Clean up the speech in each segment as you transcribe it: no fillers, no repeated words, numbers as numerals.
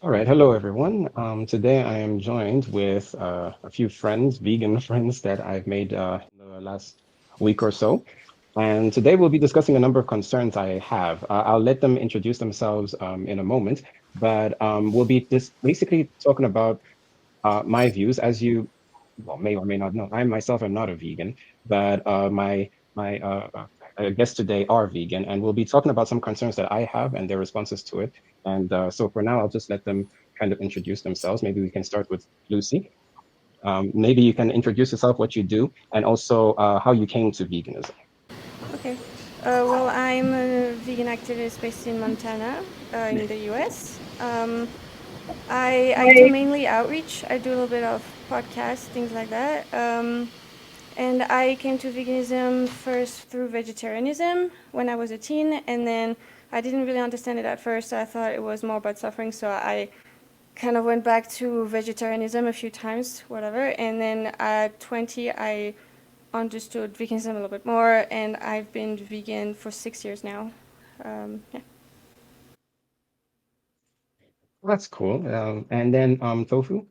All right, hello everyone. Today I am joined with a few friends, vegan friends that I've made in the last week or so. And today we'll be discussing a number of concerns I have. I'll let them introduce themselves in a moment, but we'll be basically talking about my views. As you may or may not know, I myself am not a vegan, but my guests today are vegan, and we'll be talking about some concerns that I have and their responses to it. And so for now, I'll just let them kind of introduce themselves. Maybe we can start with Lucy. Maybe you can introduce yourself, what you do, and also how you came to veganism. Okay. Well, I'm a vegan activist based in Montana, in the US. I do mainly outreach. I do a little bit of podcasts, things like that. And I came to veganism first through vegetarianism when I was a teen, and then I didn't really understand it at first. I thought it was more about suffering, so I kind of went back to vegetarianism a few times, whatever. And then at 20, I understood veganism a little bit more, and I've been vegan for 6 years now. Yeah. That's cool. And then Tofu.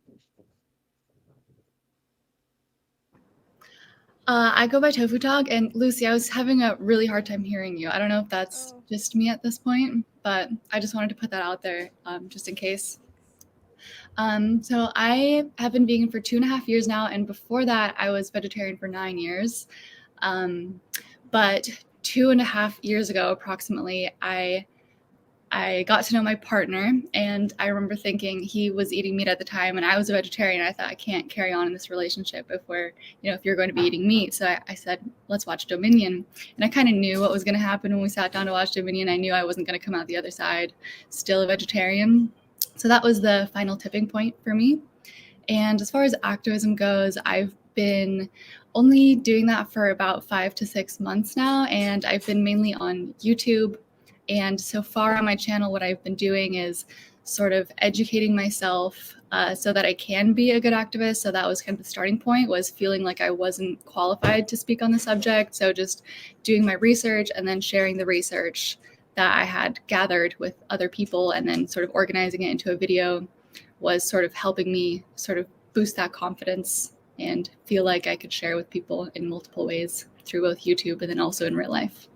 I go by TofuDog, and Lucy, I was having a really hard time hearing you. I don't know if that's Oh. just me at this point, but I just wanted to put that out there just in case. So I have been vegan for 2.5 years now, and before that, I was vegetarian for 9 years. But 2.5 years ago, approximately, I got to know my partner, and I remember thinking he was eating meat at the time, and I was a vegetarian. I thought I can't carry on in this relationship if you're going to be eating meat. So I said, let's watch Dominion, and I kind of knew what was going to happen when we sat down to watch Dominion. I knew I wasn't going to come out the other side still a vegetarian. So that was the final tipping point for me. And as far as activism goes, I've been only doing that for about 5 to 6 months now, and I've been mainly on YouTube. And so far on my channel, what I've been doing is sort of educating myself so that I can be a good activist. So that was kind of the starting point, was feeling like I wasn't qualified to speak on the subject. So just doing my research and then sharing the research that I had gathered with other people and then sort of organizing it into a video was sort of helping me sort of boost that confidence and feel like I could share with people in multiple ways through both YouTube and then also in real life.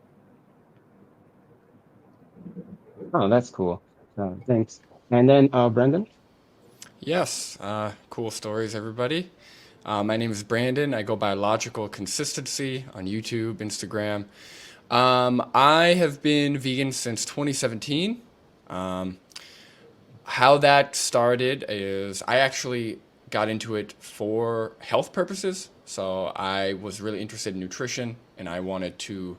Oh, that's cool. Thanks. And then Brendan. Yes, cool stories, everybody. My name is Brandon. I go by Logical Consistency on YouTube, Instagram. I have been vegan since 2017. Um, how that started is I actually got into it for health purposes. So I was really interested in nutrition and I wanted to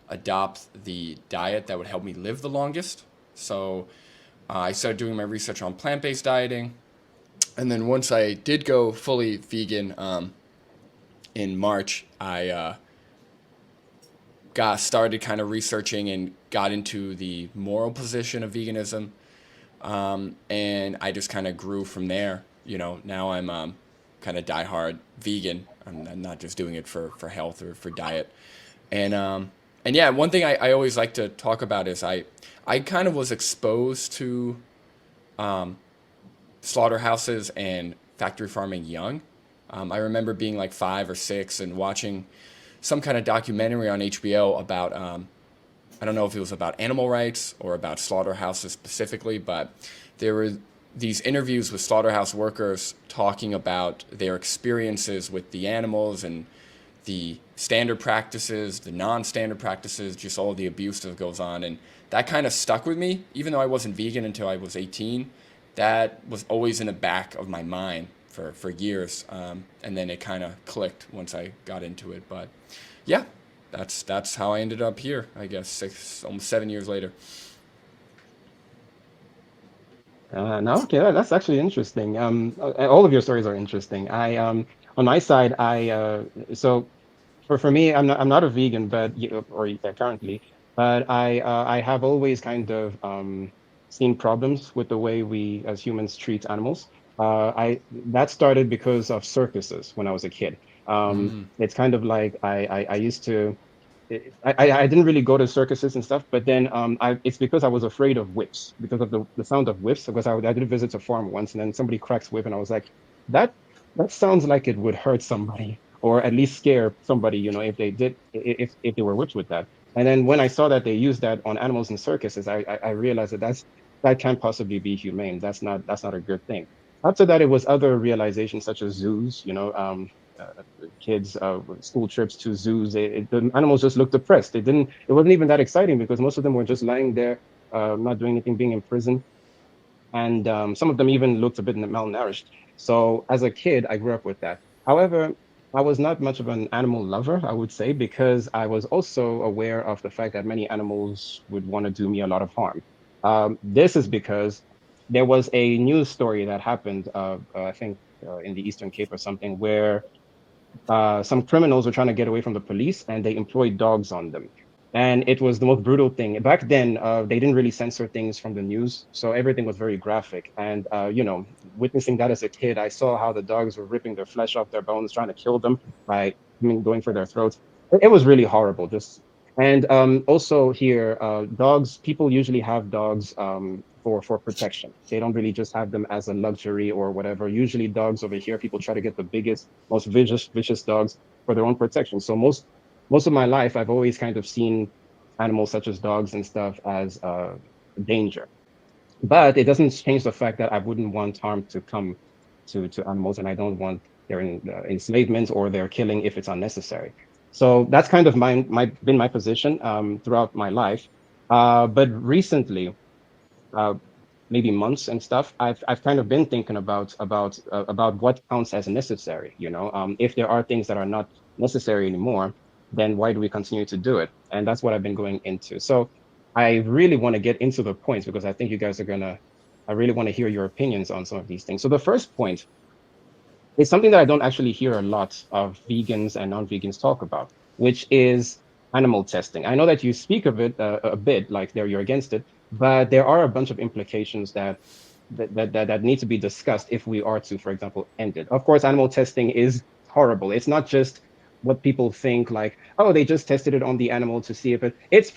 adopt the diet that would help me live the longest. So I started doing my research on plant based dieting. And then once I did go fully vegan in March, I got started kind of researching and got into the moral position of veganism. And I just kind of grew from there. Now I'm kind of diehard vegan. I'm not just doing it for health or for diet. And yeah, one thing I always like to talk about is I kind of was exposed to slaughterhouses and factory farming young. I remember being like 5 or 6 and watching some kind of documentary on HBO about, I don't know if it was about animal rights or about slaughterhouses specifically, but there were these interviews with slaughterhouse workers talking about their experiences with the animals and the standard practices, the non-standard practices, just all the abuse that goes on. And that kind of stuck with me, even though I wasn't vegan until I was 18. That was always in the back of my mind for years. And then it kind of clicked once I got into it. But yeah, that's how I ended up here, I guess, almost 7 years later. No, okay, that's actually interesting. All of your stories are interesting. On my side, so for me, I'm not a vegan, but or yeah, currently, but I have always kind of seen problems with the way we as humans treat animals. I That started because of circuses when I was a kid. It's kind of like I used to. I didn't really go to circuses and stuff, but then it's because I was afraid of whips because of the sound of whips. Because I did visit a farm once, and then somebody cracks whip, and I was like, that that sounds like it would hurt somebody, or at least scare somebody, if they did if they were whipped with that. And then when I saw that they used that on animals in circuses, I realized that can't possibly be humane. That's not a good thing. After that, it was other realizations such as zoos, kids school trips to zoos. The animals just looked depressed. It wasn't even that exciting because most of them were just lying there, not doing anything, being in prison, and some of them even looked a bit malnourished. So as a kid, I grew up with that. However, I was not much of an animal lover, I would say, because I was also aware of the fact that many animals would want to do me a lot of harm. This is because there was a news story that happened, I think, in the Eastern Cape or something, where some criminals were trying to get away from the police and they employed dogs on them. And it was the most brutal thing. Back then, they didn't really censor things from the news, so everything was very graphic. And, witnessing that as a kid, I saw how the dogs were ripping their flesh off their bones, trying to kill them by going for their throats. It was really horrible. And also here, dogs, people usually have dogs for protection. They don't really just have them as a luxury or whatever. Usually dogs over here, people try to get the biggest, most vicious dogs for their own protection. So most of my life, I've always kind of seen animals such as dogs and stuff as danger. But it doesn't change the fact that I wouldn't want harm to come to animals, and I don't want their enslavement or their killing if it's unnecessary. So that's kind of been my position throughout my life. But recently, uh, maybe months and stuff, I've kind of been thinking about what counts as necessary. If there are things that are not necessary anymore, then why do we continue to do it? And that's what I've been going into. So I really want to get into the points because I think you guys are gonna. I really want to hear your opinions on some of these things. So the first point is something that I don't actually hear a lot of vegans and non-vegans talk about, which is animal testing. I know that you speak of it a bit, like you're against it, but there are a bunch of implications that need to be discussed if we are to, for example, end it. Of course, animal testing is horrible. It's not just what people think, like, oh, they just tested it on the animal to see if it's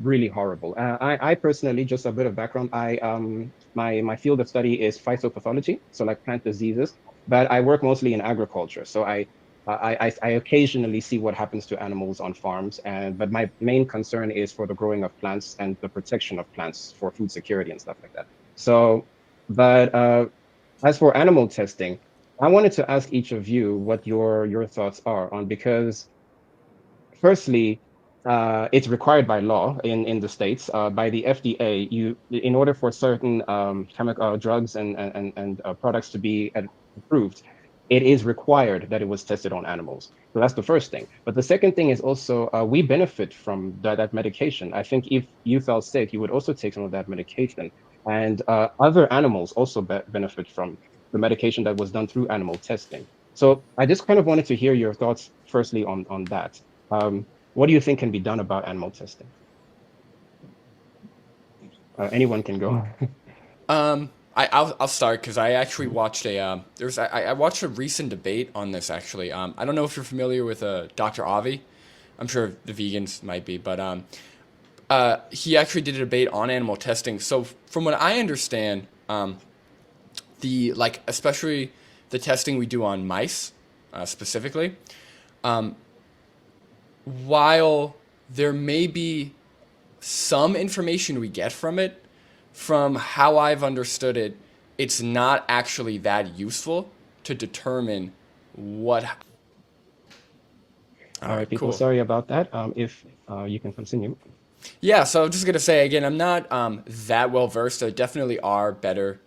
really horrible. I personally, just a bit of background, my field of study is phytopathology, so like plant diseases, but I work mostly in agriculture. So I occasionally see what happens to animals on farms, but my main concern is for the growing of plants and the protection of plants for food security and stuff like that. So, but as for animal testing, I wanted to ask each of you what your thoughts are on, because firstly, it's required by law in the States, by the FDA. In order for certain chemical drugs and products to be approved, it is required that it was tested on animals. So that's the first thing. But the second thing is also we benefit from that medication. I think if you fell sick, you would also take some of that medication. And other animals also benefit from the medication that was done through animal testing. So I just kind of wanted to hear your thoughts firstly on that. What do you think can be done about animal testing? Anyone can go. I'll start because I actually watched I watched a recent debate on this actually. I don't know if you're familiar with Dr. Avi. I'm sure the vegans might be, but he actually did a debate on animal testing. So from what I understand, especially the testing we do on mice, specifically, while there may be some information we get from it, from how I've understood it, it's not actually that useful to determine what. All right, people, Cool. sorry about that. If you can continue. Yeah, so I'm just gonna say again, I'm not that well versed. There definitely are better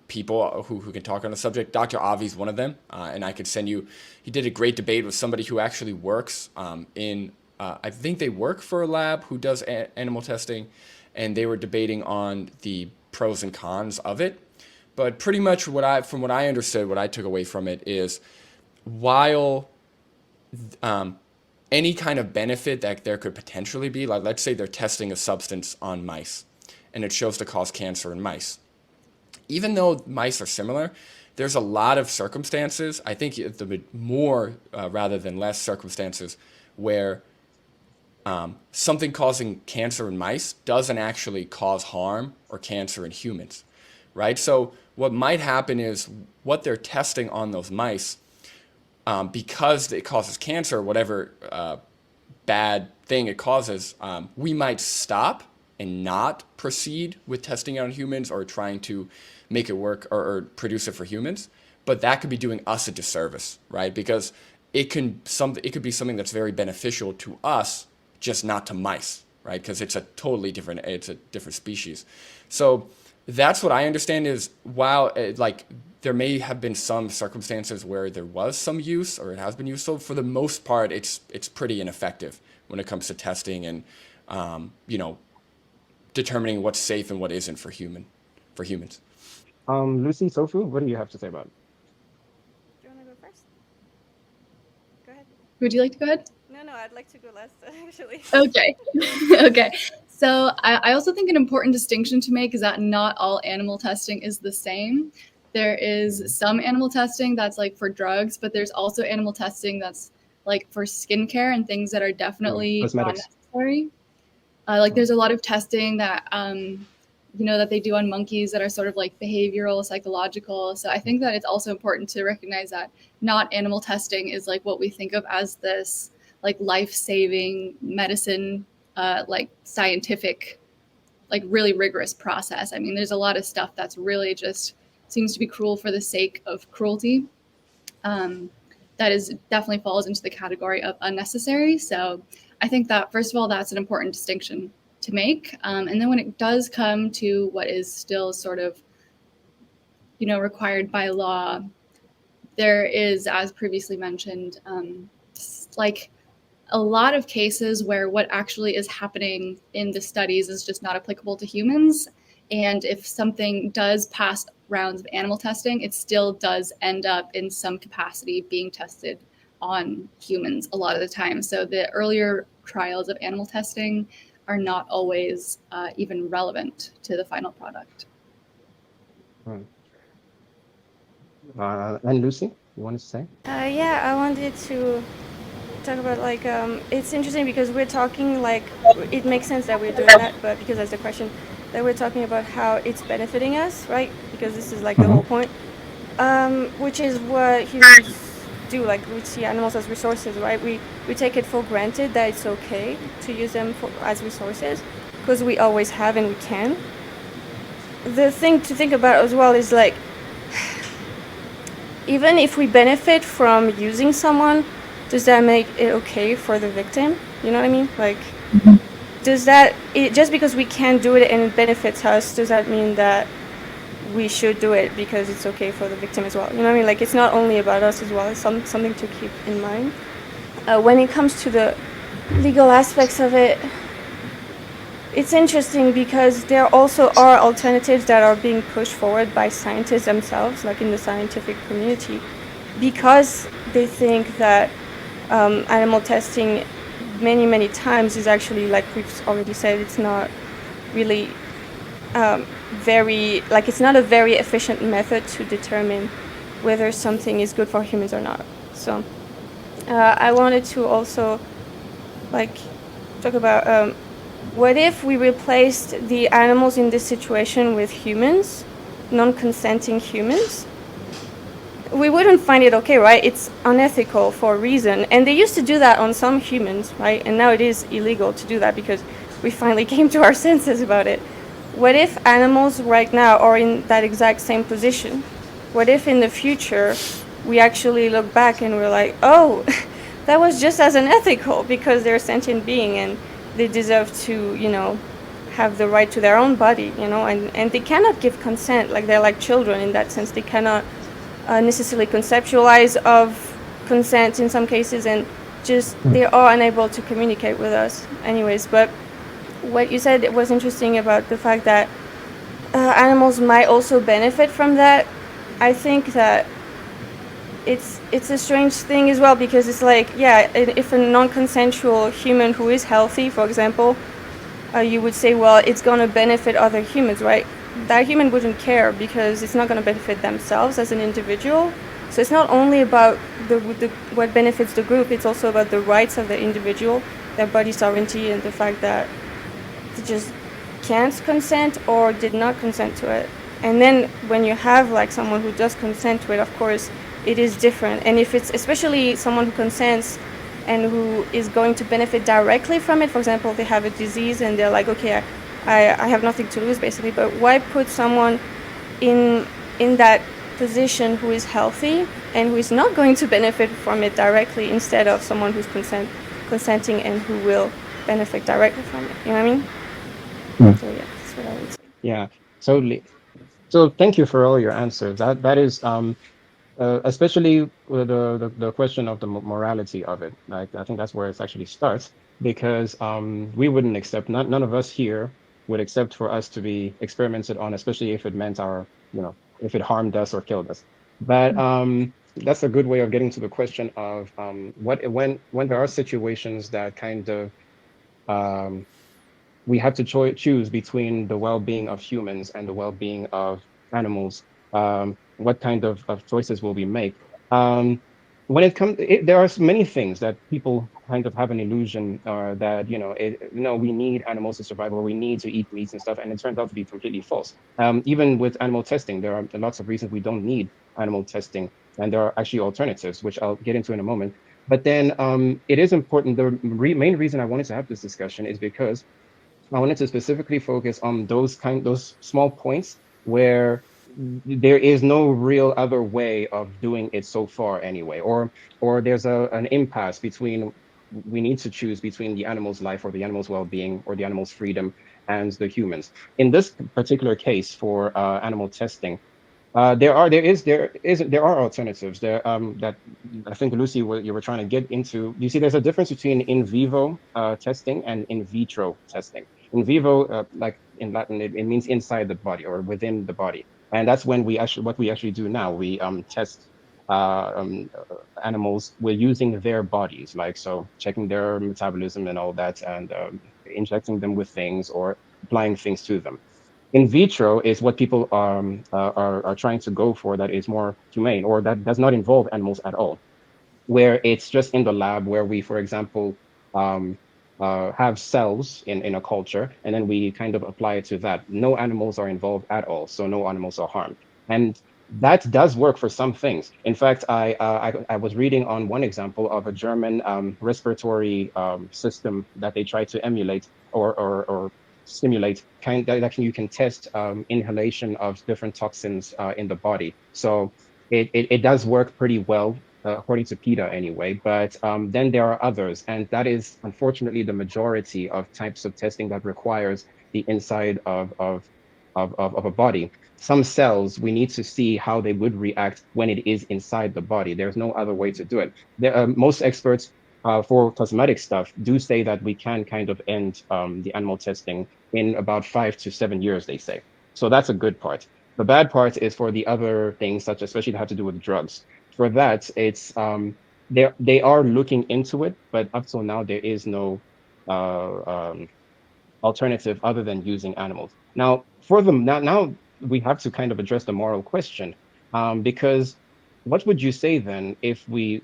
people who can talk on the subject. Dr. Avi's one of them, and I could send you. He did a great debate with somebody who actually works in. I think they work for a lab who does animal testing, and they were debating on the pros and cons of it. But pretty much from what I understood, what I took away from it is, while any kind of benefit that there could potentially be, like let's say they're testing a substance on mice, and it shows to cause cancer in mice. Even though mice are similar, there's a lot of circumstances, I think the more rather than less circumstances, where something causing cancer in mice doesn't actually cause harm or cancer in humans, right? So what might happen is what they're testing on those mice, because it causes cancer, whatever bad thing it causes, we might stop and not proceed with testing it on humans or trying to make it work or produce it for humans. But that could be doing us a disservice, right? Because it could be something that's very beneficial to us, just not to mice, right? Because it's a different species. So that's what I understand is, while like there may have been some circumstances where there was some use or it has been used, so for the most part, it's pretty ineffective when it comes to testing and determining what's safe and what isn't for humans. Lucie, Tofu, what do you have to say about it? Do you want to go first? Go ahead. Would you like to go ahead? No, I'd like to go last, actually. Okay. Okay. So I also think an important distinction to make is that not all animal testing is the same. There is some animal testing that's like for drugs, but there's also animal testing that's like for skincare and things that are definitely not cosmetics. necessary. Like there's a lot of testing that that they do on monkeys that are sort of like behavioral, psychological. So I think that it's also important to recognize that not animal testing is like what we think of as this like life-saving medicine, like scientific, like really rigorous process. I mean, there's a lot of stuff that's really just seems to be cruel for the sake of cruelty. That is definitely falls into the category of unnecessary. So I think that, first of all, that's an important distinction to make. And then when it does come to what is still sort of, required by law, there is, as previously mentioned, like a lot of cases where what actually is happening in the studies is just not applicable to humans. And if something does pass rounds of animal testing, it still does end up in some capacity being tested on humans a lot of the time. So the earlier trials of animal testing are not always even relevant to the final product. And Lucie, you wanted to say? Yeah, I wanted to talk about it's interesting because we're talking it makes sense that we're doing that, but because that's the question, that we're talking about how it's benefiting us, right? Because this is the whole point, which is what humans do. Like, we see animals as resources, right? We take it for granted that it's okay to use them as resources because we always have and we can. The thing to think about as well is even if we benefit from using someone, does that make it okay for the victim? You know what I mean? Does that, just because we can do it and it benefits us, does that mean that we should do it because it's okay for the victim as well? You know what I mean? It's not only about us as well. It's something to keep in mind. When it comes to the legal aspects of it, it's interesting because there also are alternatives that are being pushed forward by scientists themselves, in the scientific community, because they think that animal testing many times is actually, like we've already said, it's not really it's not a very efficient method to determine whether something is good for humans or not. So I wanted to also talk about what if we replaced the animals in this situation with humans, non-consenting humans? We wouldn't find it okay, right? It's unethical for a reason. And they used to do that on some humans, right? And now it is illegal to do that because we finally came to our senses about it. What if animals right now are in that exact same position? What if in the future we actually look back and we're like, oh, that was just as unethical because they're a sentient being and they deserve to, have the right to their own body, and they cannot give consent. They're like children in that sense. They cannot necessarily conceptualize of consent in some cases, and just they are unable to communicate with us anyways. But what you said was interesting about the fact that animals might also benefit from that. I think that it's a strange thing as well, because it's if a non-consensual human who is healthy, for example, you would say, well, it's going to benefit other humans, right? That human wouldn't care because it's not going to benefit themselves as an individual. So it's not only about what benefits the group, it's also about the rights of the individual. their body sovereignty and the fact that they just can't consent or did not consent to it. And then when you have like someone who does consent to it, of course, it is different. And if it's especially someone who consents and who is going to benefit directly from it, for example, they have a disease and they're like, okay, I have nothing to lose basically, but why put someone in that position who is healthy and who is not going to benefit from it directly instead of someone who's consenting and who will benefit directly from it? You know what I mean? Mm. So yeah, that's what I would say. Yeah, totally. So thank you for all your answers. That is especially with the question of the morality of it. Like I think that's where it actually starts because we wouldn't accept none of us here would accept for us to be experimented on, especially if it meant if it harmed us or killed us. But that's a good way of getting to the question of what when there are situations that kind of um, we have to choose between the well-being of humans and the well-being of animals. What kind of choices will we make? When it comes, there are many things that people kind of have an illusion that we need animals to survive or we need to eat meats and stuff, and it turns out to be completely false. Even with animal testing, there are lots of reasons we don't need animal testing, and there are actually alternatives, which I'll get into in a moment. But then it is important. The main reason I wanted to have this discussion is because I wanted to specifically focus on those small points where there is no real other way of doing it so far anyway, or there's an impasse between we need to choose between the animal's life or the animal's well-being or the animal's freedom and the humans. In this particular case for animal testing, there are alternatives there that I think Lucy what you were trying to get into. You see, there's a difference between in vivo testing and in vitro testing. In vivo, like in Latin, it means inside the body or within the body, and that's when what we actually do now. We test animals. We're using their bodies, like so, checking their metabolism and all that, and injecting them with things or applying things to them. In vitro is what people are trying to go for, that is more humane or that does not involve animals at all, where it's just in the lab where we, for example, um, have cells in a culture and then we kind of apply it to that. No animals are involved at all, so no animals are harmed. And that does work for some things. In fact, I was reading on one example of a German respiratory system that they tried to emulate or stimulate that you can test inhalation of different toxins in the body. So it does work pretty well according to PETA anyway. But then there are others, and that is unfortunately the majority of types of testing that requires the inside of a body. Some cells, we need to see how they would react when it is inside the body. There's no other way to do it. Most experts for cosmetic stuff do say that we can kind of end the animal testing in about 5 to 7 years, they say. So that's a good part. The bad part is for the other things, such especially that have to do with drugs. For that, it's they are looking into it, but up till now there is no uh, um, alternative other than using animals. Now, for them now we have to kind of address the moral question, because what would you say then if we,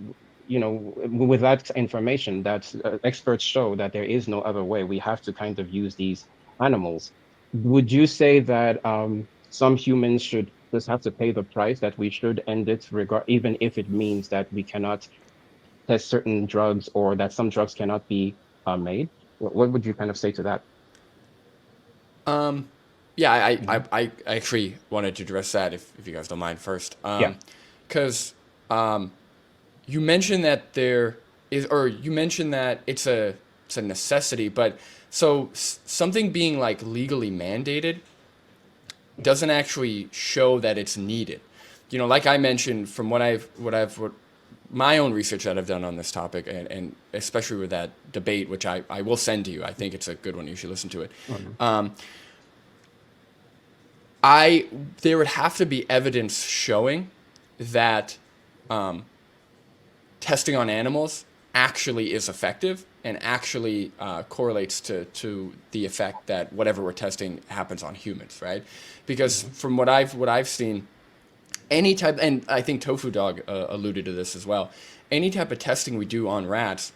with that information that experts show that there is no other way, we have to kind of use these animals? Would you say that some humans should just have to pay the price, that we should end it, even if it means that we cannot test certain drugs or that some drugs cannot be made? What would you kind of say to that? Yeah, Mhm. I actually wanted to address that if you guys don't mind first. Yeah. Because you mentioned that there is, or you mentioned that it's a necessity, but so something being like legally mandated doesn't actually show that it's needed. Like I mentioned, from what my own research that I've done on this topic, and especially with that debate, which I will send to you. I think it's a good one. You should listen to it. Mhm. There would have to be evidence showing that testing on animals actually is effective and actually correlates to the effect that whatever we're testing happens on humans, right? Because Mhm. from what I've seen, any type, and I think TofuDog alluded to this as well, any type of testing we do on rats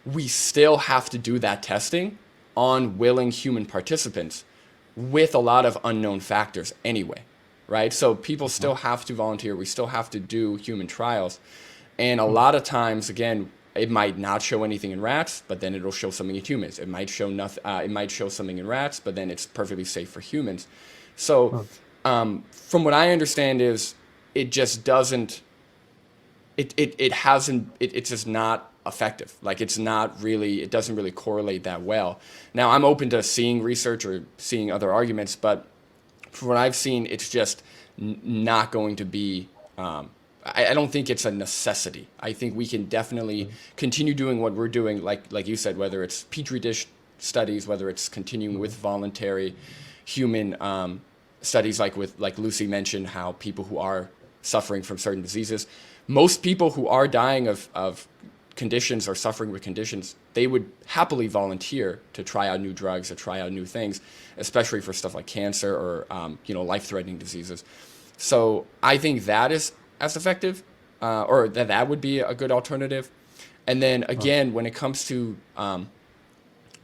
we still have to do that testing on willing human participants with a lot of unknown factors anyway, right? So people still have to volunteer. We still have to do human trials. And a lot of times, again, it might not show anything in rats, but then it'll show something in humans. It might show nothing. It might show something in rats, but then it's perfectly safe for humans. So, from what I understand, is it just doesn't. It hasn't. It's just not effective. Like it's not really. It doesn't really correlate that well. Now, I'm open to seeing research or seeing other arguments, but from what I've seen, it's just not going to be. I don't think it's a necessity. I think we can definitely continue doing what we're doing, like you said, whether it's petri dish studies, whether it's continuing with voluntary human studies, like Lucie mentioned, how people who are suffering from certain diseases, most people who are dying of conditions or suffering with conditions, they would happily volunteer to try out new drugs or try out new things, especially for stuff like cancer or life-threatening diseases. So I think that is as effective, or that would be a good alternative. And then again, when it comes to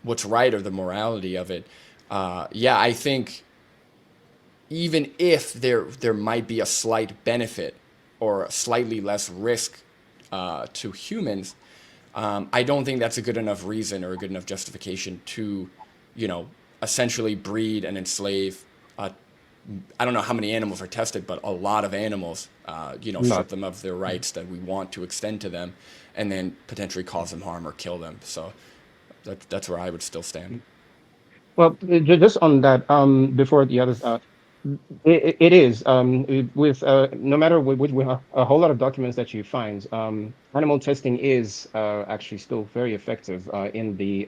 what's right or the morality of it, I think even if there might be a slight benefit or slightly less risk to humans, I don't think that's a good enough reason or a good enough justification to, essentially breed and enslave. I don't know how many animals are tested, but a lot of animals, strip them of their rights that we want to extend to them, and then potentially cause them harm or kill them. So that's where I would still stand. Well, just on that, before the others, it is with no matter with a whole lot of documents that you find, animal testing is actually still very effective in the.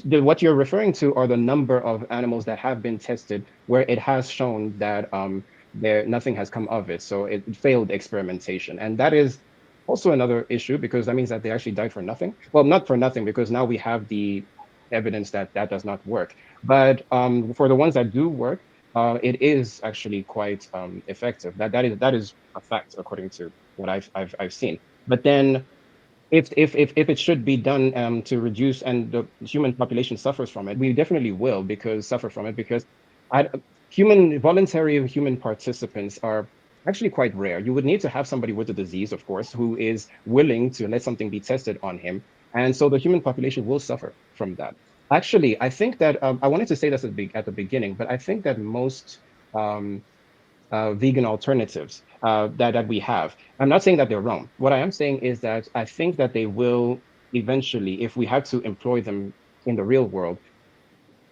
What you're referring to are the number of animals that have been tested where it has shown that nothing has come of it. So it failed experimentation. And that is also another issue because that means that they actually died for nothing. Well, not for nothing, because now we have the evidence that that does not work. But for the ones that do work, it is actually quite effective. That is a fact according to what I've seen. But then if it should be done to reduce and the human population suffers from it, we definitely will suffer from it because voluntary human participants are actually quite rare. You would need to have somebody with the disease, of course, who is willing to let something be tested on him. And so the human population will suffer from that. Actually, I think that I wanted to say this at the beginning, but I think that most vegan alternatives that we have, I'm not saying that they're wrong. What I am saying is that I think that they will eventually, if we had to employ them in the real world,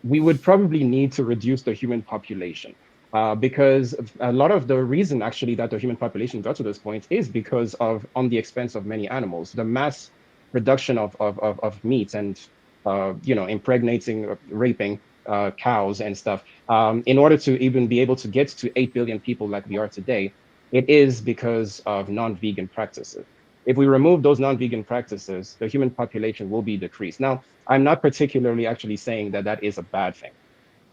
we would probably need to reduce the human population. Because a lot of the reason actually that the human population got to this point is because of on the expense of many animals, the mass production of meat and impregnating, raping cows and stuff, in order to even be able to get to 8 billion people like we are today, it is because of non-vegan practices. If we remove those non-vegan practices, the human population will be decreased. Now, I'm not particularly actually saying that that is a bad thing.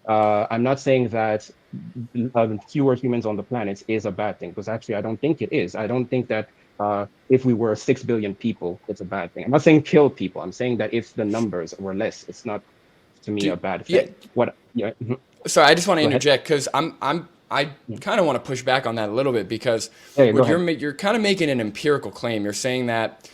I'm not saying that fewer humans on the planet is a bad thing, because actually I don't think it is. I don't think that if we were 6 billion people, it's a bad thing. I'm not saying kill people. I'm saying that if the numbers were less, it's not, to me, a bad thing. Sorry, I just want to interject because I kind of want to push back on that a little bit because you're kind of making an empirical claim. You're saying that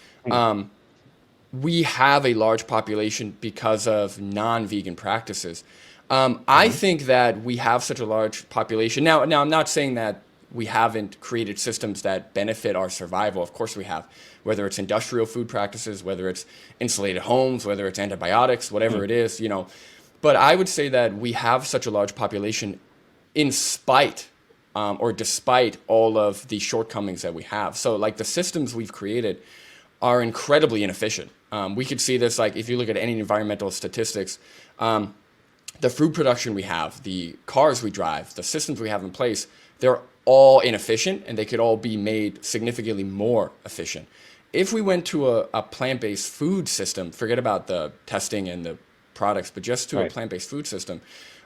we have a large population because of non-vegan practices. I think that we have such a large population. Now I'm not saying that we haven't created systems that benefit our survival. Of course we have, whether it's industrial food practices, whether it's insulated homes, whether it's antibiotics, whatever it is, But I would say that we have such a large population in spite or despite all of the shortcomings that we have. So like the systems we've created are incredibly inefficient. We could see this, like if you look at any environmental statistics, the food production we have, the cars we drive, the systems we have in place, they're all inefficient and they could all be made significantly more efficient. If we went to a plant-based food system, forget about the testing and the products, but just to a plant-based food system,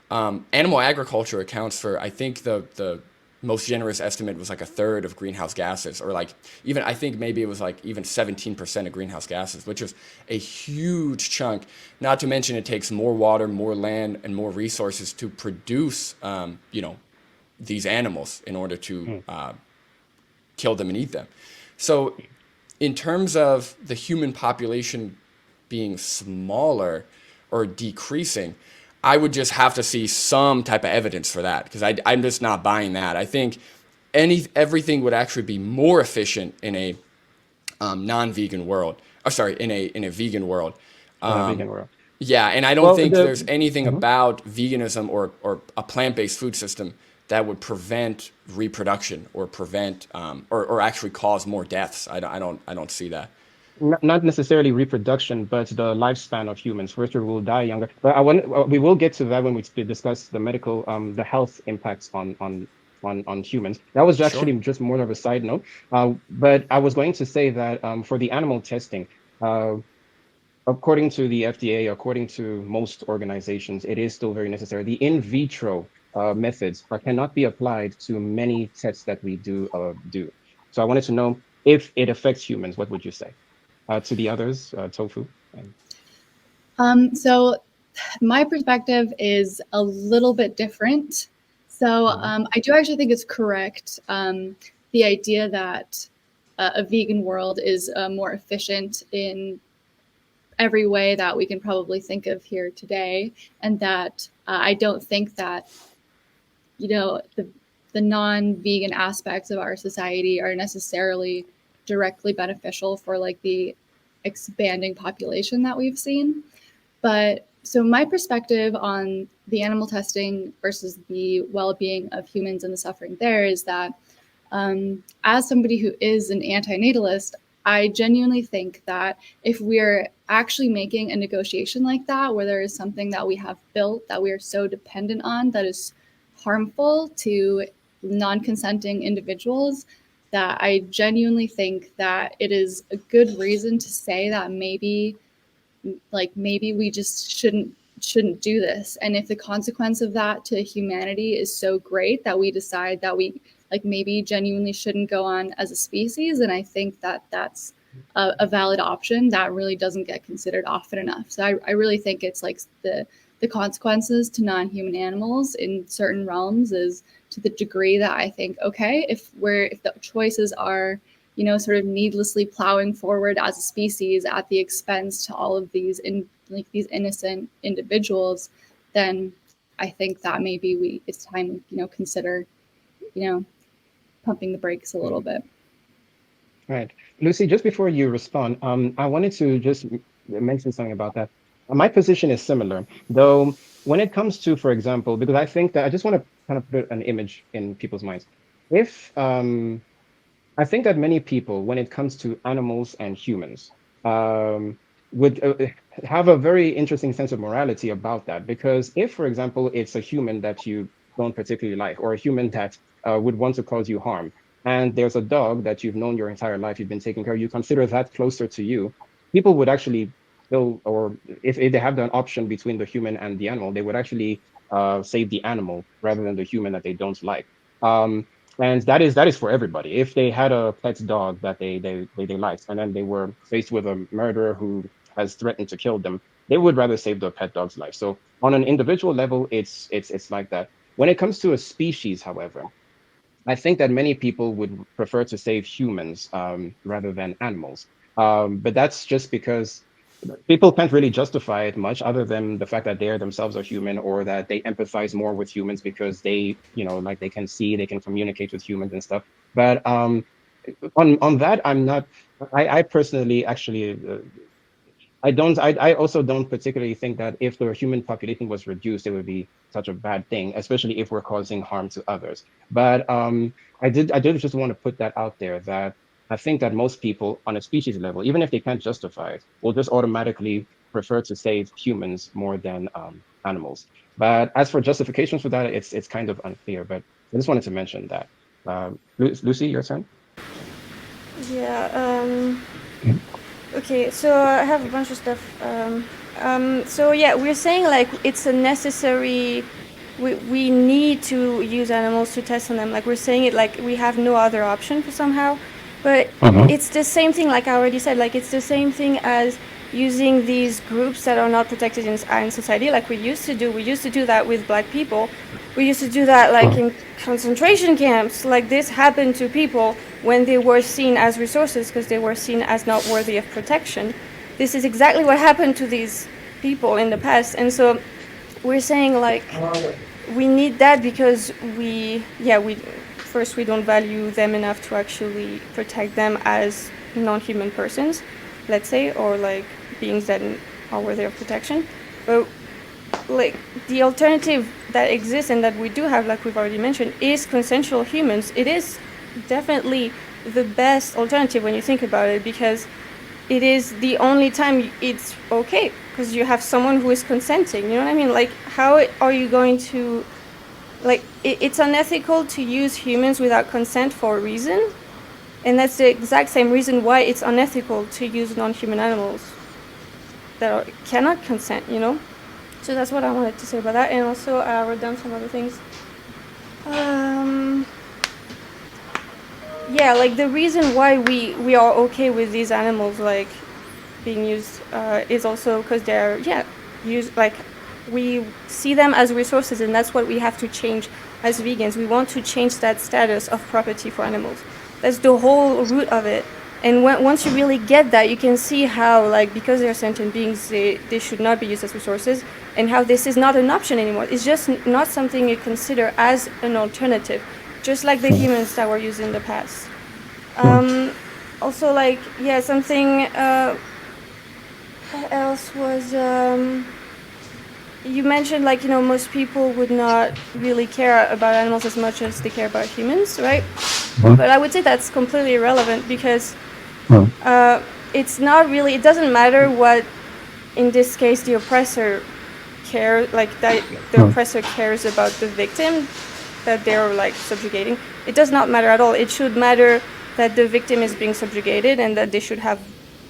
animal agriculture accounts for, I think the most generous estimate was like a third of greenhouse gases, or like even I think maybe it was like even 17% of greenhouse gases, which is a huge chunk. Not to mention it takes more water, more land, and more resources to produce, these animals in order to kill them and eat them. So, in terms of the human population being smaller or decreasing, I would just have to see some type of evidence for that, because I'm just not buying that. I think everything would actually be more efficient in a non-vegan world. Or sorry, in a vegan world. Vegan world. Yeah, and I don't Well, think the there's anything Mhm. about veganism or a plant-based food system that would prevent reproduction or prevent or actually cause more deaths. I don't see that. Not necessarily reproduction, but the lifespan of humans. First, we will die younger. But we will get to that when we discuss the medical, the health impacts on humans. That was Sure. actually just more of a side note. But I was going to say that for the animal testing, uh, according to the FDA, according to most organizations, it is still very necessary. The in vitro methods cannot be applied to many tests that we do. So I wanted to know if it affects humans. What would you say? To the others, tofu. So my perspective is a little bit different. So Mhm. I do actually think it's correct. The idea that a vegan world is more efficient in every way that we can probably think of here today, and that I don't think that the non-vegan aspects of our society are necessarily directly beneficial for like the expanding population that we've seen. But so my perspective on the animal testing versus the well-being of humans and the suffering there is that as somebody who is an antinatalist, I genuinely think that if we're actually making a negotiation like that, where there is something that we have built that we are so dependent on that is harmful to non-consenting individuals, that I genuinely think that it is a good reason to say that maybe we just shouldn't do this. And if the consequence of that to humanity is so great that we decide that we maybe genuinely shouldn't go on as a species, and I think that that's a valid option that really doesn't get considered often enough. So I really think it's like the consequences to non-human animals in certain realms is to the degree that I think, okay, if the choices are sort of needlessly plowing forward as a species at the expense to all of these these innocent individuals, then I think that maybe it's time consider pumping the brakes a little bit. Right. Lucy, just before you respond, I wanted to just mention something about that. My position is similar, though when it comes to, for example, because I think that I just want to kind of put an image in people's minds. If I think that many people, when it comes to animals and humans, would have a very interesting sense of morality about that. Because if, for example, it's a human that you don't particularly like, or a human that would want to cause you harm, and there's a dog that you've known your entire life, you've been taking care of, you consider that closer to you, people would actually still, or if they have the option between the human and the animal, they would actually save the animal rather than the human that they don't like. Um, and that is for everybody. If they had a pet dog that they liked, and then they were faced with a murderer who has threatened to kill them, they would rather save the pet dog's life. So on an individual level, it's like that. When it comes to a species, however, I think that many people would prefer to save humans rather than animals. But that's just because people can't really justify it much other than the fact that they themselves are human, or that they empathize more with humans because they, like they can see, they can communicate with humans and stuff. But on that, I'm not. I personally actually I also don't particularly think that if the human population was reduced, it would be such a bad thing, especially if we're causing harm to others. But I did just want to put that out there, that I think that most people on a species level, even if they can't justify it, will just automatically prefer to save humans more than animals. But as for justifications for that, it's kind of unclear. But I just wanted to mention that. Lucy, your turn. Yeah. Mhm. Okay, so I have a bunch of stuff. So yeah, we're saying like it's a necessary we need to use animals to test on them. Like we're saying it like we have no other option for somehow. But it's the same thing, like I already said, like it's the same thing as using these groups that are not protected in society, like we used to do. We used to do that with Black people. We used to do that like in concentration camps. Like this happened to people when they were seen as resources because they were seen as not worthy of protection. This is exactly what happened to these people in the past. And so we're saying like we need that because we first we don't value them enough to actually protect them as non-human persons, let's say, or like beings that are worthy of protection. But like the alternative that exists and that we do have, like we've already mentioned, is consensual humans. It is definitely the best alternative when you think about it, because it is the only time it's okay, because you have someone who is consenting. You know what I mean? Like, how are you going to, like, it's unethical to use humans without consent for a reason, and that's the exact same reason why it's unethical to use non-human animals that cannot consent, you know? So that's what I wanted to say about that, and also I wrote down some other things. Yeah, like the reason why we are okay with these animals like being used is also because they're used, like we see them as resources, and that's what we have to change as vegans. We want to change that status of property for animals. That's the whole root of it. And once you really get that, you can see how, like, because they're sentient beings, they should not be used as resources, and how this is not an option anymore. It's just not something you consider as an alternative, just like the humans that were used in the past. Also, like, something what else was, you mentioned, like, most people would not really care about animals as much as they care about humans, right? But I would say that's completely irrelevant, because it's not really, it doesn't matter what, in this case, the oppressor cares, like that the oppressor cares about the victim that they're like subjugating. It does not matter at all. It should matter that the victim is being subjugated and that they should have,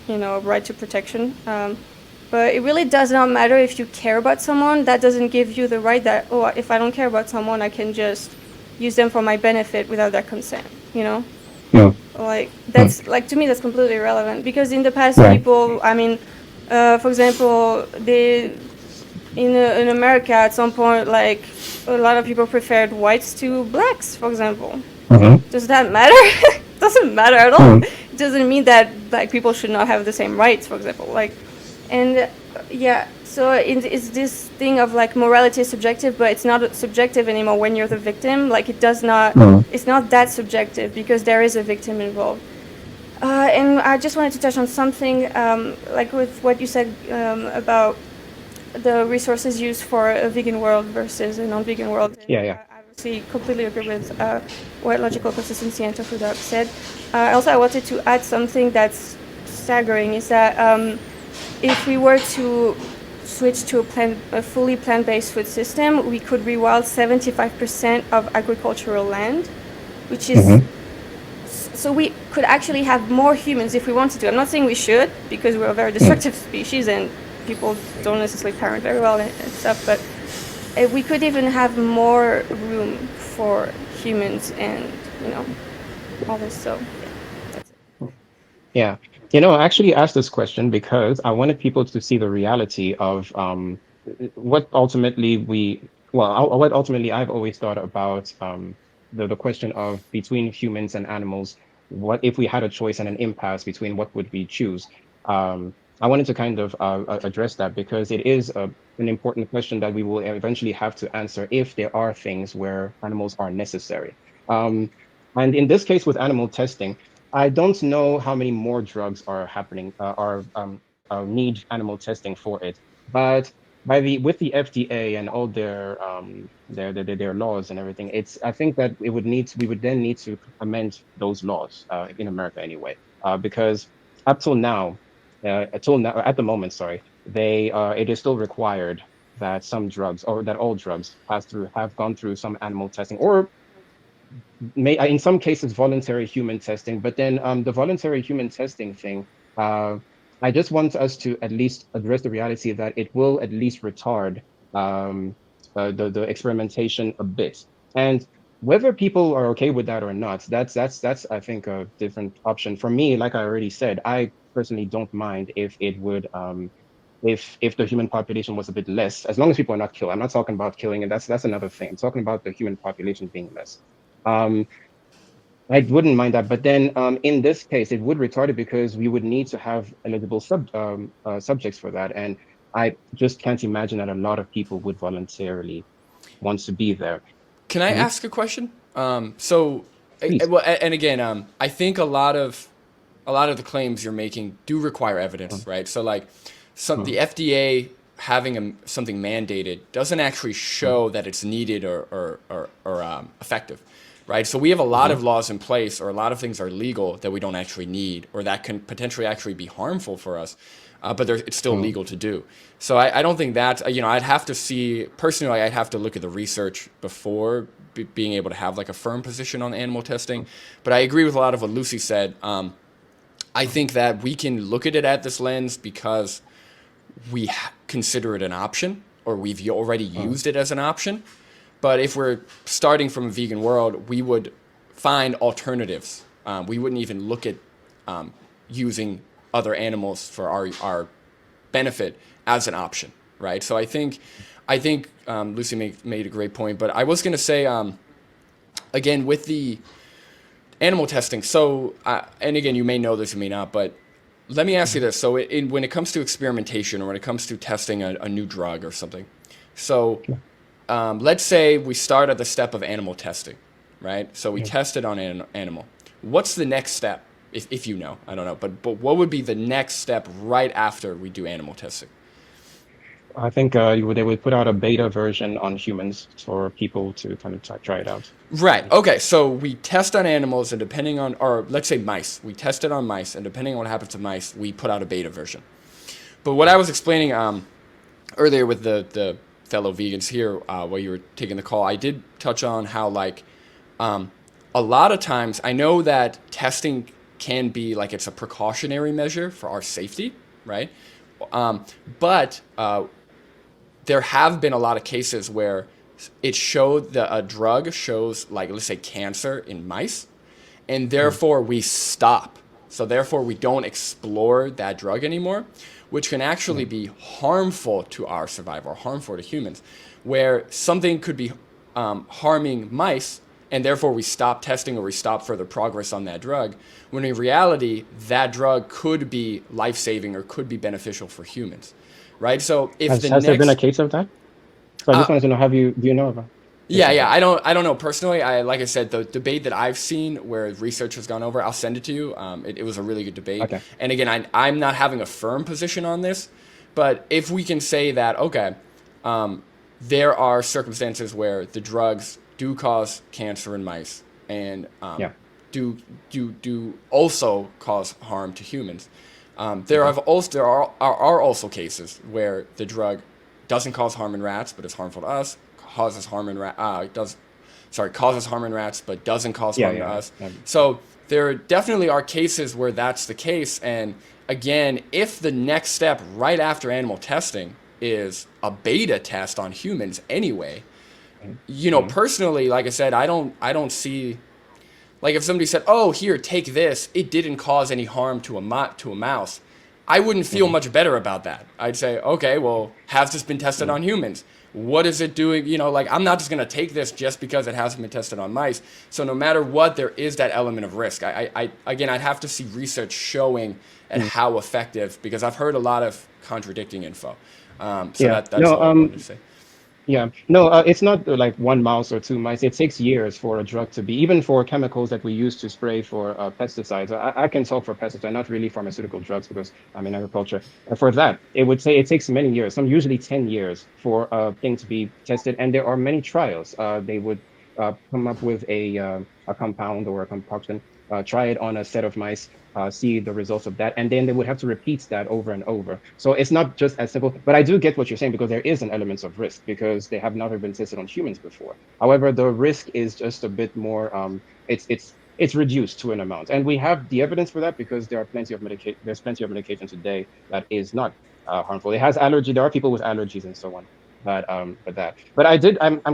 a right to protection. But it really does not matter if you care about someone. That doesn't give you the right that, if I don't care about someone, I can just use them for my benefit without their consent, Yeah. Like, that's, like, to me, that's completely irrelevant. Because in the past, people, I mean, for example, in America, at some point, like, a lot of people preferred whites to blacks, for example. Does that matter? It doesn't matter at all. It doesn't mean that black people should not have the same rights, for example. Like, and so it's this thing of like morality is subjective, but it's not subjective anymore when you're the victim. Like, it does not, it's not that subjective because there is a victim involved. And I just wanted to touch on something, like with what you said about the resources used for a vegan world versus a non-vegan world. Yeah. I obviously completely agree with what Logical Consistency and TofuDog said. Also, I wanted to add something that's staggering, is that if we were to switch to a fully plant-based food system, we could rewild 75% of agricultural land, which is so we could actually have more humans if we wanted to. I'm not saying we should, because we're a very destructive species and people don't necessarily parent very well and stuff, but we could even have more room for humans and, all this. So, that's it. Yeah. I actually asked this question because I wanted people to see the reality of what ultimately what ultimately I've always thought about the question of between humans and animals. What if we had a choice and an impasse between what would we choose? I wanted to kind of address that because it is an important question that we will eventually have to answer if there are things where animals are necessary. And in this case with animal testing, I don't know how many more drugs are happening, need animal testing for it. But with the FDA and all their laws and everything, I think that we would then need to amend those laws in America anyway, because up till now, at the moment, sorry, it is still required that some drugs or that all drugs have gone through some animal testing, or in some cases voluntary human testing. But then the voluntary human testing thing, I just want us to at least address the reality that it will at least retard the experimentation a bit. And whether people are okay with that or not, that's I think a different option. For me, like I already said, I personally don't mind if it would if the human population was a bit less, as long as people are not killed. I'm not talking about killing, and that's another thing. I'm talking about the human population being less. Um, I wouldn't mind that, but then in this case, it would retard it because we would need to have eligible subjects for that, and I just can't imagine that a lot of people would voluntarily want to be there. Can I Mhm. ask a question? So, Please. well, and again, I think a lot of the claims you're making do require evidence, right? So, like, the FDA having something mandated doesn't actually show that it's needed or effective, right? So we have a lot of laws in place, or a lot of things are legal that we don't actually need, or that can potentially actually be harmful for us, but it's still legal to do. So I don't think that, I'd have to see, personally, I'd have to look at the research before being able to have like a firm position on animal testing. But I agree with a lot of what Lucie said. I think that we can look at it at this lens because we consider it an option, or we've already used it as an option. But if we're starting from a vegan world, we would find alternatives. We wouldn't even look at using other animals for our benefit as an option, right? So I think Lucie made a great point. But I was going to say, again, with the animal testing. So, and again, you may know this, you may not, but let me ask you this. So when it comes to experimentation, or when it comes to testing a new drug or something, so let's say we start at the step of animal testing, right? So we test it on an animal. What's the next step, if you know? I don't know, but what would be the next step right after we do animal testing? I think they would put out a beta version on humans for people to kind of try it out. Right. Okay. So we test on animals, and depending on, or let's say mice, we test it on mice, and depending on what happens to mice, we put out a beta version. But what I was explaining earlier with the fellow vegans here, while you were taking the call, I did touch on how, like, a lot of times, I know that testing can be like, it's a precautionary measure for our safety, right? But there have been a lot of cases where it showed that a drug shows, like, let's say cancer in mice, and therefore we stop. So therefore we don't explore that drug anymore, which can actually be harmful to our survival, or harmful to humans, where something could be harming mice, and therefore we stop testing, or we stop further progress on that drug, when in reality, that drug could be life-saving or could be beneficial for humans, right? So if Has there been a case of that? So I just wanted to know, do you know about? Yeah, I don't know personally. Like I said, the debate that I've seen where research has gone over, I'll send it to you. It was a really good debate. Okay. And again, I'm not having a firm position on this, but if we can say that, okay, there are circumstances where the drugs do cause cancer in mice, and do also cause harm to humans. There are also cases where the drug doesn't cause harm in rats, but it's harmful to us. Causes harm in causes harm in rats, but doesn't cause harm to us. So there definitely are cases where that's the case. And again, if the next step right after animal testing is a beta test on humans anyway, personally, like I said, I don't see, like, if somebody said, "Oh, here, take this. It didn't cause any harm to a mouse," I wouldn't feel much better about that. I'd say, okay, well, has this been tested on humans? What is it doing? Like, I'm not just going to take this just because it hasn't been tested on mice. So no matter what, there is that element of risk. Again, I'd have to see research showing at how effective, because I've heard a lot of contradicting info. That's all I wanted to say. Yeah, no, it's not like one mouse or two mice. It takes years for a drug to be, even for chemicals that we use to spray for pesticides. I can talk for pesticides, not really pharmaceutical drugs, because I'm in agriculture. For that, it would say it takes many years, some usually 10 years for a thing to be tested. And there are many trials. They would come up with a compound or a concoction, try it on a set of mice, see the results of that, and then they would have to repeat that over and over. So it's not just as simple, but I do get what you're saying, because there is an element of risk, because they have never been tested on humans before. However, the risk is just a bit more, it's reduced to an amount, and we have the evidence for that, because there's plenty of medication today that is not harmful. It has allergy. There are people with allergies and so on. But I'm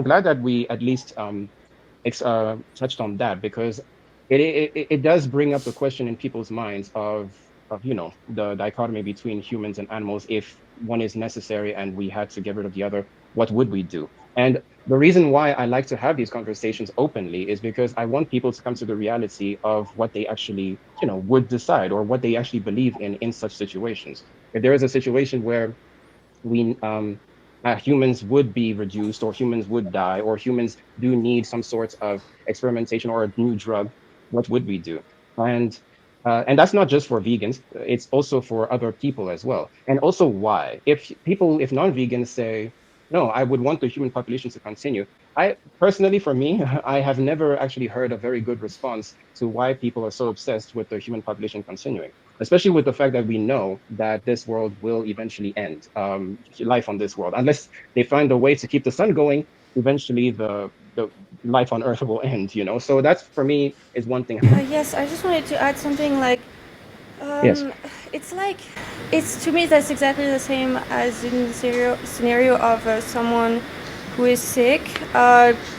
glad that we at least touched on that, because it does bring up the question in people's minds of the dichotomy between humans and animals. If one is necessary and we had to get rid of the other, what would we do? And the reason why I like to have these conversations openly is because I want people to come to the reality of what they actually would decide, or what they actually believe in such situations. If there is a situation where we humans would be reduced, or humans would die, or humans do need some sort of experimentation or a new drug, what would we do? And that's not just for vegans, it's also for other people as well. And also, why? If non-vegans say, no, I would want the human population to continue, I personally, for me, I have never actually heard a very good response to why people are so obsessed with the human population continuing, especially with the fact that we know that this world will eventually end. Life on this world, unless they find a way to keep the sun going, eventually the life on Earth will end. So that's, for me, is one thing. Yes, I just wanted to add something like, Yes. it's like, it's, to me, that's exactly the same as in the scenario of someone who is sick,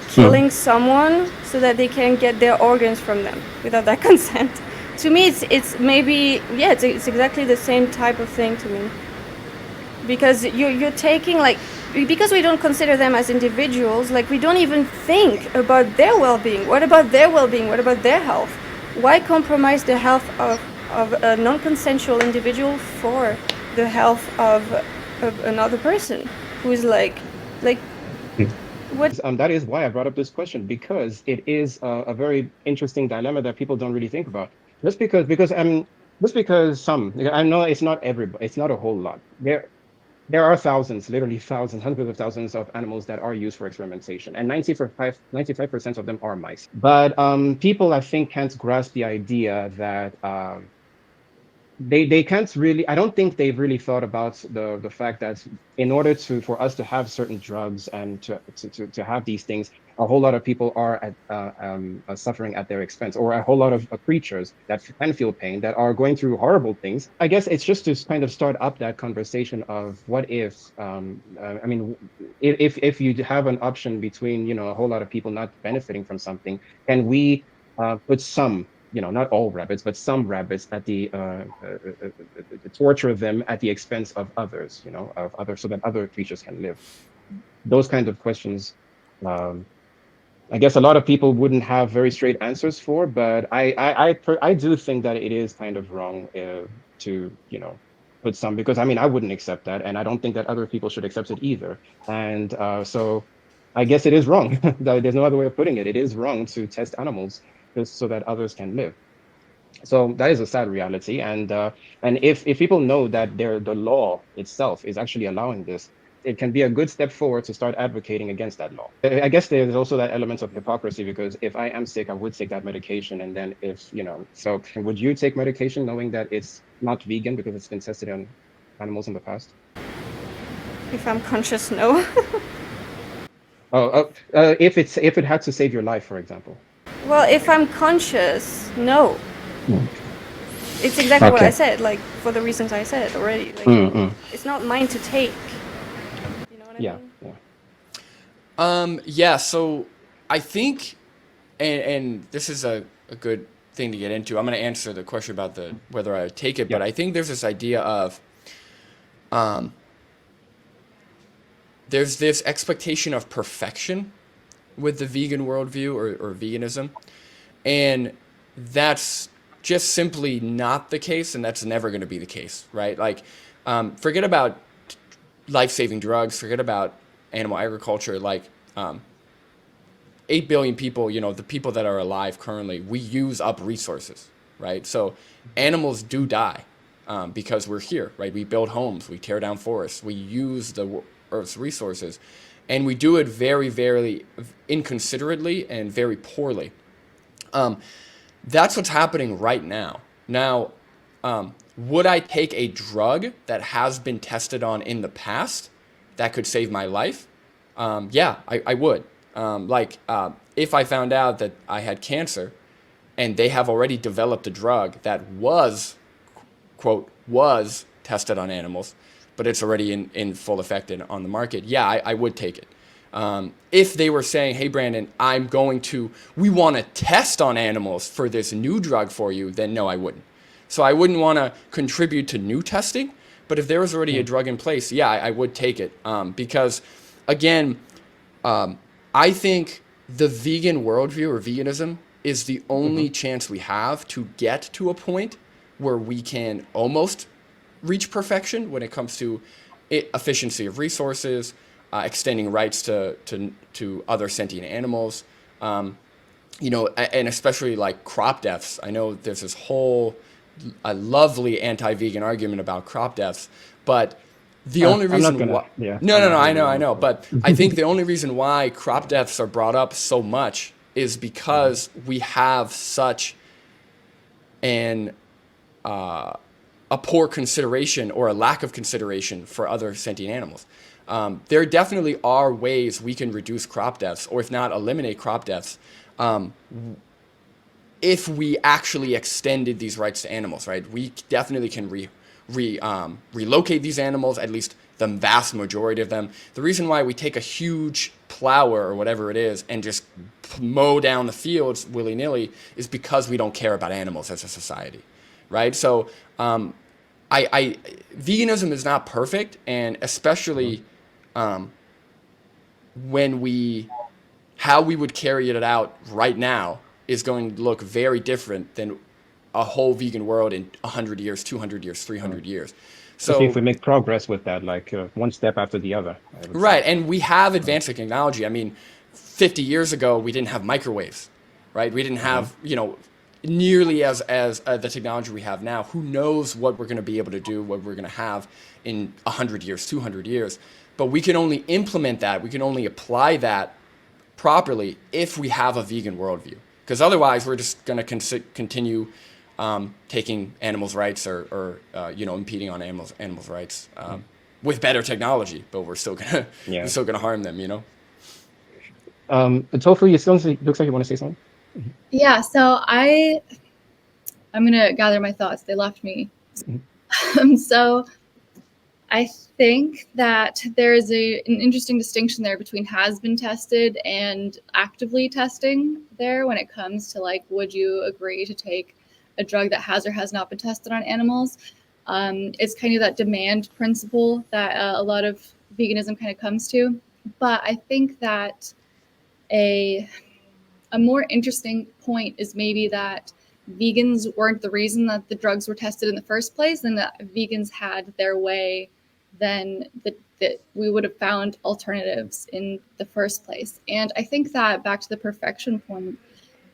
killing someone so that they can get their organs from them without that consent. To me, it's maybe, yeah, it's exactly the same type of thing to me. Because you're taking, like, because we don't consider them as individuals, like, we don't even think about their well-being. What about their well-being? What about their health? Why compromise the health of a non-consensual individual for the health of another person who's like what? That is why I brought up this question, because it is a very interesting dilemma that people don't really think about. Just because some, I know it's not everybody, it's not a whole lot. There are thousands, literally thousands, hundreds of thousands of animals that are used for experimentation, and 95% of them are mice. But people, I think, can't grasp the idea that they can't really, I don't think they've really thought about the fact that in order for us to have certain drugs and to have these things, a whole lot of people are suffering at their expense, or a whole lot of creatures that can feel pain, that are going through horrible things. I guess it's just to kind of start up that conversation of what if, I mean, if you have an option between a whole lot of people not benefiting from something, can we put some, not all rabbits, but some rabbits at the torture them at the expense of others, so that other creatures can live. Those kinds of questions, I guess a lot of people wouldn't have very straight answers for, but I do think that it is kind of wrong to put some, because I mean, I wouldn't accept that, and I don't think that other people should accept it either. And so I guess it is wrong. There's no other way of putting it. It is wrong to test animals just so that others can live. So that is a sad reality. And if people know that the law itself is actually allowing this, it can be a good step forward to start advocating against that law. I guess there's also that element of hypocrisy, because if I am sick, I would take that medication. And then so would you take medication knowing that it's not vegan because it's been tested on animals in the past? If I'm conscious, no. If it had to save your life, for example. Well, if I'm conscious, no. It's exactly what I said, like, for the reasons I said already. Like, it's not mine to take. You know what I mean? Yeah. So I think, and this is a good thing to get into. I'm going to answer the question about whether I would take it, but I think there's this idea of, there's this expectation of perfection with the vegan worldview or veganism, and that's just simply not the case, and that's never going to be the case, right? Like, forget about life-saving drugs, forget about animal agriculture. Like, 8 billion people, the people that are alive currently, we use up resources, right? So animals do die because we're here, right? We build homes, we tear down forests, we use the Earth's resources, and we do it very, very inconsiderately and very poorly. That's what's happening right now. Now, would I take a drug that has been tested on in the past that could save my life? Yeah, I would. If I found out that I had cancer and they have already developed a drug that was, quote, was tested on animals, but it's already in full effect and on the market, yeah, I would take it. If they were saying, hey, Brandon, we want to test on animals for this new drug for you, then no, I wouldn't. So I wouldn't want to contribute to new testing, but if there was already a drug in place, yeah, I would take it. Because again, I think the vegan worldview or veganism is the only chance we have to get to a point where we can almost reach perfection when it comes to efficiency of resources, extending rights to other sentient animals, and especially like crop deaths. I know there's this whole lovely anti-vegan argument about crop deaths, but the only reason why... Yeah. No, I know. But I think the only reason why crop deaths are brought up so much is because we have such a poor consideration or a lack of consideration for other sentient animals. There definitely are ways we can reduce crop deaths, or if not eliminate crop deaths, if we actually extended these rights to animals, right? We definitely can relocate these animals, at least the vast majority of them. The reason why we take a huge plower or whatever it is and just mow down the fields willy-nilly is because we don't care about animals as a society, right? So veganism is not perfect, and especially how we would carry it out right now is going to look very different than a whole vegan world in 100 years, 200 years, 300 years. So if we make progress with that, like one step after the other. Right, and we have advanced technology. I mean, 50 years ago, we didn't have microwaves, right? We didn't have, nearly as the technology we have now. Who knows what we're going to be able to do, what we're going to have in 100 years, 200 years. But we can only implement that, we can only apply that properly if we have a vegan worldview. Because otherwise, we're just going to continue taking animals' rights or impeding on animals' rights with better technology. But we're still gonna harm them. Tofu, you still looks like you want to say something. Yeah. So I'm gonna gather my thoughts. They left me. So I think that there is an interesting distinction there between has been tested and actively testing there when it comes to like, would you agree to take a drug that has or has not been tested on animals? It's kind of that demand principle that a lot of veganism kind of comes to. But I think that a more interesting point is maybe that vegans weren't the reason that the drugs were tested in the first place, and that vegans had their way, then that we would have found alternatives in the first place. And I think that back to the perfection point,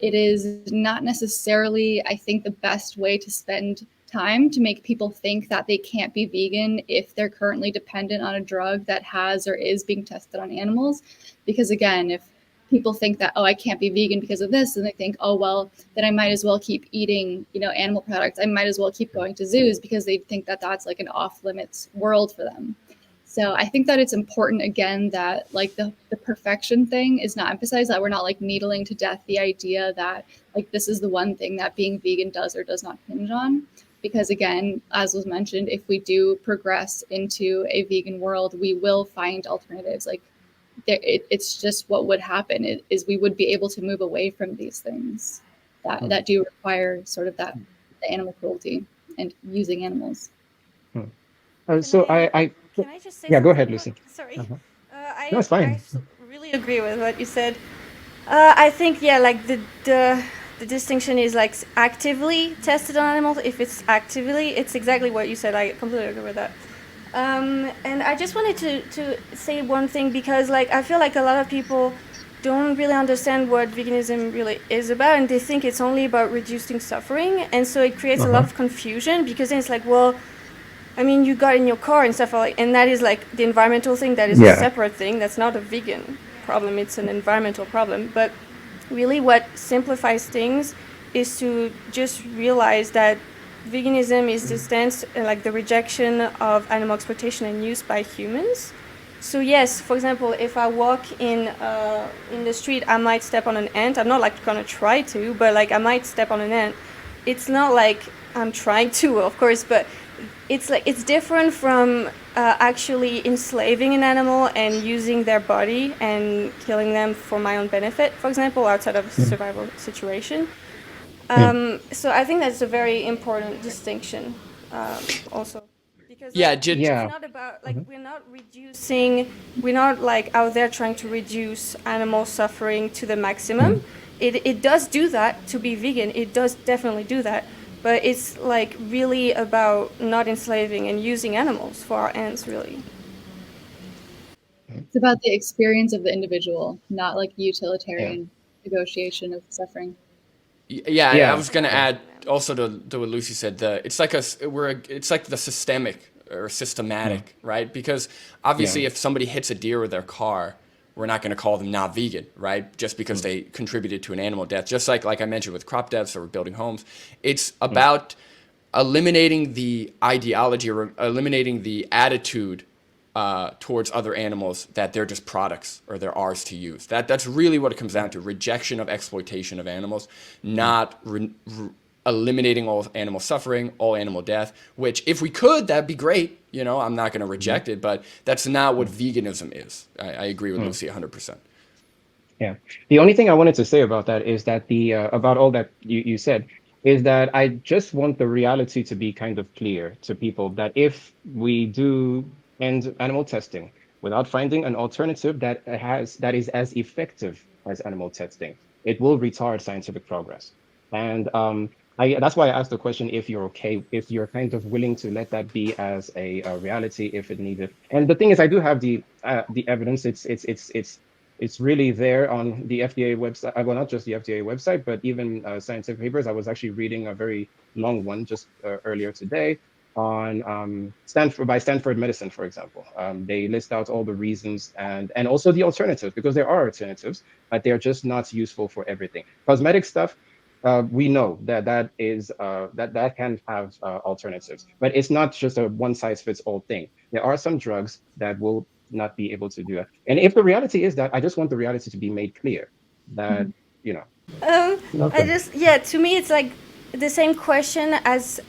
it is not necessarily, I think, the best way to spend time to make people think that they can't be vegan if they're currently dependent on a drug that has or is being tested on animals. Because again, if people think that, I can't be vegan because of this, and they think, well, then I might as well keep eating, animal products. I might as well keep going to zoos, because they think that that's like an off-limits world for them. So I think that it's important, again, that like the perfection thing is not emphasized, that we're not like needling to death the idea that like this is the one thing that being vegan does or does not hinge on. Because again, as was mentioned, if we do progress into a vegan world, we will find alternatives. Like it's just what would happen is we would be able to move away from these things that do require sort of the animal cruelty and using animals. So I Can I just say go something ahead, about- Lucie. Sorry. No, it's fine. I really agree with what you said. I think, like the distinction is like actively tested on animals. If it's actively, it's exactly what you said. I completely agree with that. And I just wanted to say one thing, because like I feel like a lot of people don't really understand what veganism really is about, and they think it's only about reducing suffering, and so it creates a lot of confusion, because then it's like, well, I mean, you got in your car and stuff like, and that is like the environmental thing. That is a separate thing. That's not a vegan problem. It's an environmental problem. But really, what simplifies things is to just realize that veganism is the stance, like the rejection of animal exploitation and use by humans. So yes, for example, if I walk in the street, I might step on an ant. I'm not like gonna try to, but like I might step on an ant. It's not like I'm trying to, of course, but it's like it's different from actually enslaving an animal and using their body and killing them for my own benefit, for example, outside of a survival situation. So I think that's a very important distinction, also, because Yeah, it's Yeah. not about like we're not like out there trying to reduce animal suffering to the maximum. It does do that to be vegan. It does definitely do that, but it's like really about not enslaving and using animals for our ends, really. It's about the experience of the individual, not like Yeah. utilitarian negotiation of suffering. Yeah, I Yeah. was gonna Yeah. add also to what Lucy said. It's like it's like the systemic or systematic, right? Because Yeah. obviously, if somebody hits a deer with their car, we're not going to call them not vegan, right? Just because they contributed to an animal death. Just like I mentioned with crop deaths or building homes, it's about eliminating the ideology or eliminating the attitude towards other animals that they're just products or they're ours to use. That's really what it comes down to: rejection of exploitation of animals, not eliminating all animal suffering, all animal death. Which, if we could, that'd be great. You know, I'm not going to reject it, but that's not what veganism is. I agree with Lucy 100%. Yeah. The only thing I wanted to say about that is that the about all that you said is that I just want the reality to be kind of clear to people that if we do end animal testing without finding an alternative that is as effective as animal testing, it will retard scientific progress. And that's why I asked the question if you're okay, if you're kind of willing to let that be as a reality if it needed. And the thing is, I do have the evidence. It's really there on the FDA website. Well, not just the FDA website, but even scientific papers. I was actually reading a very long one just earlier today on Stanford Medicine, for example. They list out all the reasons and also the alternatives, because there are alternatives, but they're just not useful for everything. Cosmetic stuff, we know that can have alternatives, but it's not just a one size fits all thing. There are some drugs that will not be able to do that. And if the reality is that, I just want the reality to be made clear that, you know. I Okay. just yeah. To me, it's like the same question as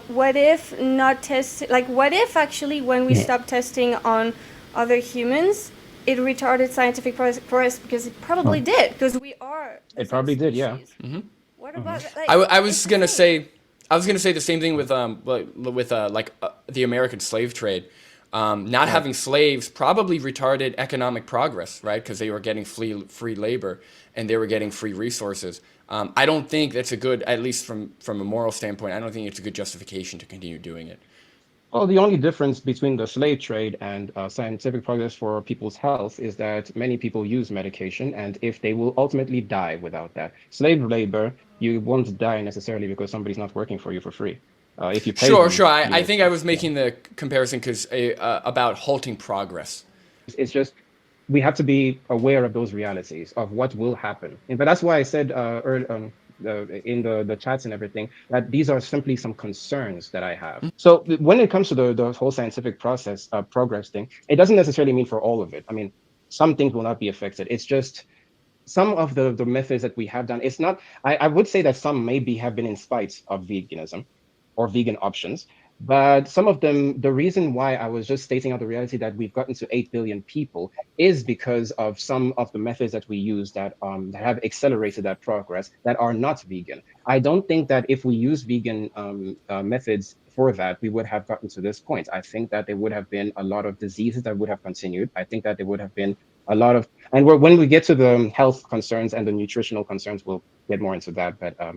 what if not test like what if actually when we stop testing on other humans, it retarded scientific progress because it probably did because we are the It same probably did, yeah. species. What about I it's was the gonna same. say, I was gonna say the same thing with the American slave trade. Not Right. having slaves probably retarded economic progress, right? Because they were getting free labor and they were getting free resources. I don't think that's a good, at least from a moral standpoint, I don't think it's a good justification to continue doing it. Well, the only difference between the slave trade and scientific progress for people's health is that many people use medication, and if they will ultimately die without that. Slave labor, you won't die necessarily because somebody's not working for you for free. If you pay Sure, them, sure. you I will think I die. was Yeah. making the comparison because about halting progress. It's just we have to be aware of those realities of what will happen. But that's why I said in the chats and everything that these are simply some concerns that I have. So when it comes to the whole scientific process progress thing, it doesn't necessarily mean for all of it. I mean, some things will not be affected. It's just some of the methods that we have done. It's not. I would say that some maybe have been in spite of veganism or vegan options. But some of them, the reason why I was just stating out the reality that we've gotten to 8 billion people is because of some of the methods that we use that have accelerated that progress that are not vegan. I don't think that if we use vegan methods for that, we would have gotten to this point. I think that there would have been a lot of diseases that would have continued. I think that there would have been a lot of, and when we get to the health concerns and the nutritional concerns, we'll get more into that. But